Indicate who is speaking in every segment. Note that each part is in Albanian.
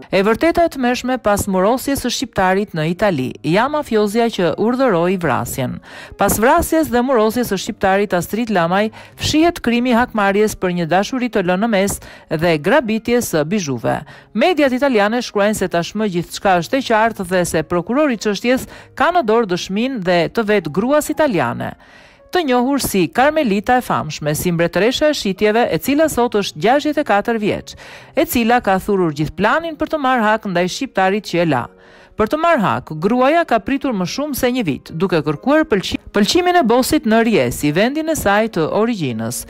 Speaker 1: E vërteta e tmerrshme pas murosjes së shqiptarit në Itali, ja mafiozja që urdhëroi vrasjen. Pas vrasjes dhe murosjes së shqiptarit Astrid Lamaj, fshihet krimi hakmarrjes për një dashuri të lënë në mes dhe grabitjes së bijuve. Mediat italiane shkruajnë se tashmë gjithçka është e qartë dhe se prokurori i çështjes ka në dorë dëshminë dhe të vetë gruas italiane, të njohur si Carmelita e famshme, si mbretëresha e shitjeve, e cila sot është 64 vjeç, e cila ka thurur gjithë planin për të marrë hak ndaj shqiptarit që e la. Për të marrë hak, gruaja ka pritur më shumë se një vit, duke kërkuar pëlqimin e bosit në Riesi, vendin e saj të origjinës.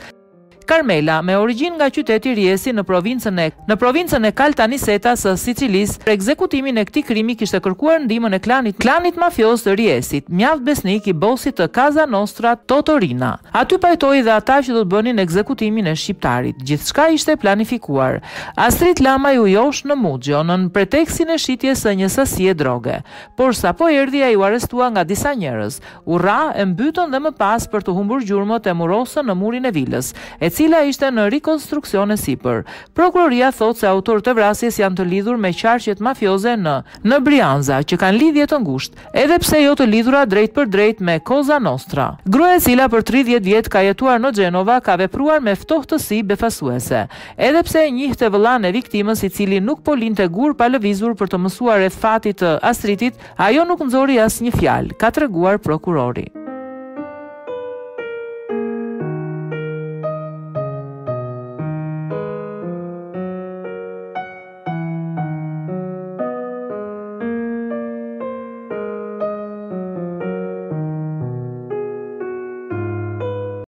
Speaker 1: Carmela, me origjinë nga qyteti Riesi në provincën e Caltanissetta së Sicilisë, për ekzekutimin e këtij krimi kishte kërkuar ndihmën e klanit mafioz të Riesit, mjaft besnik i bosit të Casa Nostra Totorina. Aty pajtoi dhe ata që do të bënin ekzekutimin e shqiptarit. Gjithçka ishte planifikuar. Astrid Lamaj u josh në Muxho nën pretekstin e shitjes së një sasie droge. Por sapo erdhi ai u arrestua nga disa njerëz. U rra, e mbytën dhe më pas për të humbur gjurmët e murosën në murin e vilës, e cila ishte në rikonstruksion e sipër. Prokuroria thotë se autorët e vrasjes janë të lidhur me qarqet mafioze në Brianza, që kanë lidhje të ngushtë, edhe pse jo të lidhura drejt për drejt me Cosa Nostra. Gruaja e cila për 30 vjet ka jetuar në Gjenova ka vepruar me ftohtësi befasuese. Edhe pse e njihte vëllain e viktimës, i cili nuk po linte gur pa lëvizur për të mësuar rreth fatit të Astridit, ajo nuk nxori asnjë fjalë, ka treguar prokurori.